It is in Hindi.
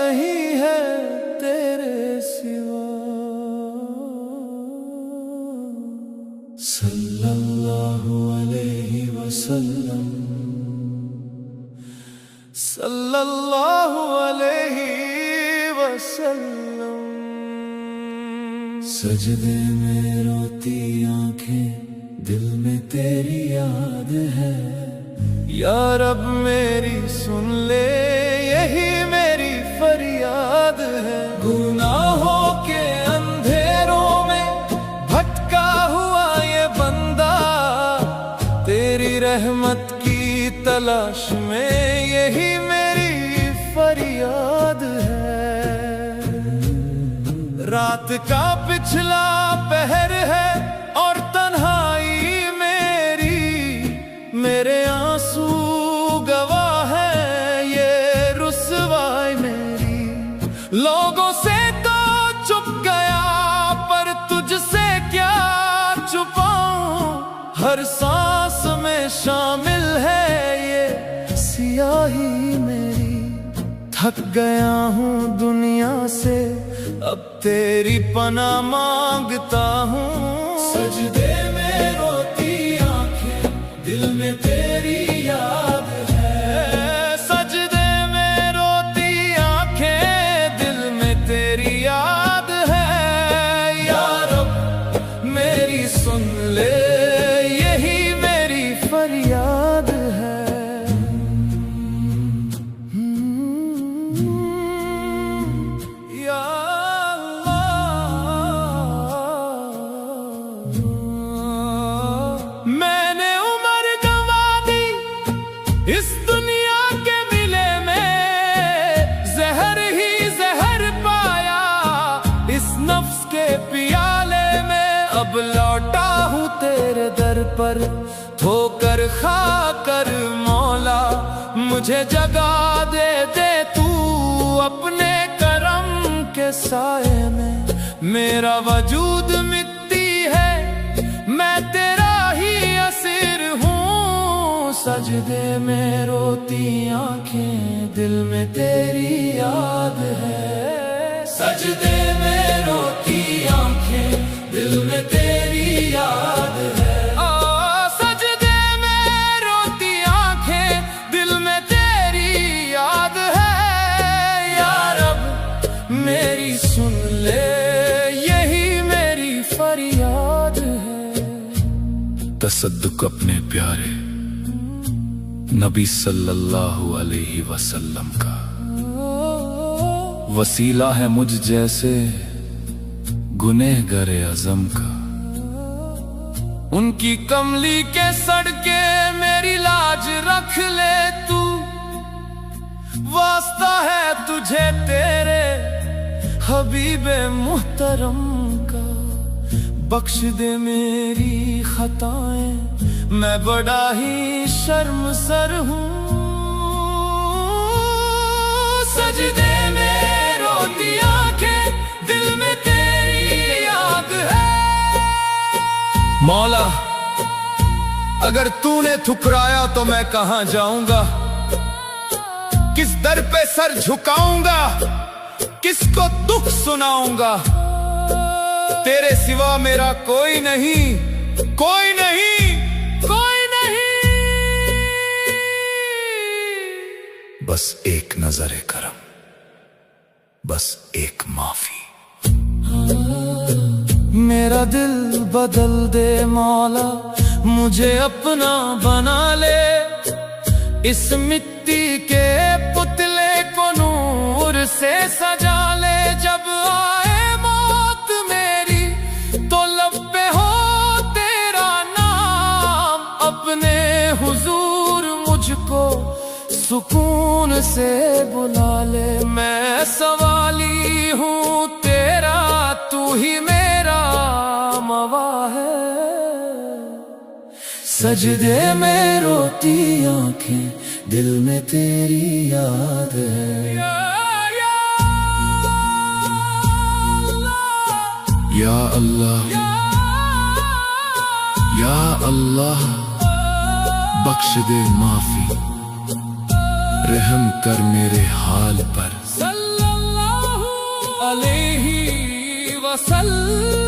नहीं है तेरे सिवा। सल्लल्लाहु अलैहि वसल्लम, सल्लल्लाहु अलैहि वसल्लम। सजदे में रोती आंखें, दिल में तेरी याद है। या रब मेरी सुन ले, यही मेरी फरियाद है। गुनाहों के अंधेरों में भटका हुआ ये बंदा, तेरी रहमत की तलाश में यही मेरी फरियाद है। रात का पिछला पहर है और तन्हाई मेरी, मेरे आंसू गवाह है ये रुसवाई मेरी। लोगों से तो चुप गया पर तुझसे क्या छुपाऊं, हर सांस में शामिल है ये सियाही मेरी। थक गया हूँ दुनिया से, अब तेरी पनाह मांगता हूँ। सजदे में रोती आंखें, दिल में तेरी याद है। सजदे में रोती आंखें, दिल में तेरी याद है। या रब मेरी सुन ले, यही मेरी फरियाद है। या मैंने उम्र गंवा दी इस दुनिया के मिले में, जहर ही जहर पाया इस नफ्स के पियाले में। अब लौटा हूँ तेरे दर पर, ठोकर खाकर मौला मुझे जगा दे तू अपने करम के साए में। मेरा वजूद मिट्टी है, मैं तेरा ही असीर हूँ। सजदे में रोती आंखें, दिल में तेरी याद है। सजदे में रोती आंखें, दिल में तेरी याद है। सजदे में रोती आंखें, दिल में तेरी याद है। या रब मेरी सुन ले, यही मेरी फरियाद है। तसद्दुक अपने प्यारे नबी सल्लल्लाहु अलैहि वसल्लम का वसीला है मुझ जैसे गुनहगारे आज़म का। उनकी कमली के सड़के मेरी लाज रख ले तू, वास्ता है तुझे तेरे हबीबे मुहतरम का। बख्श दे मेरी खताएं, मैं बड़ा ही शर्मसर हूँ। सजदे में रोती आंखें, दिल में तेरी याद है। मौला अगर तूने ठुकराया तो मैं कहाँ जाऊंगा, किस दर पे सर झुकाऊंगा, किसको दुख सुनाऊंगा। तेरे सिवा मेरा कोई नहीं, कोई नहीं, कोई नहीं। बस एक नजरे करम, बस एक माफी। मेरा दिल बदल दे मौला, मुझे अपना बना ले। इस मिट्टी के पुतले को नूर से सजा ले। जब आए मौत मेरी तो लब पे हो तेरा नाम, अपने हुजूर मुझको सुकून से बुला ले। मैं सवाली हूँ तेरा, तू ही मेरा मवा है। सजदे में रोती आंखें, दिल में तेरी याद है। या अल्लाह, या अल्लाह, बख्श दे माफी, रहम कर मेरे हाल पर। अलैहि वसल्लम।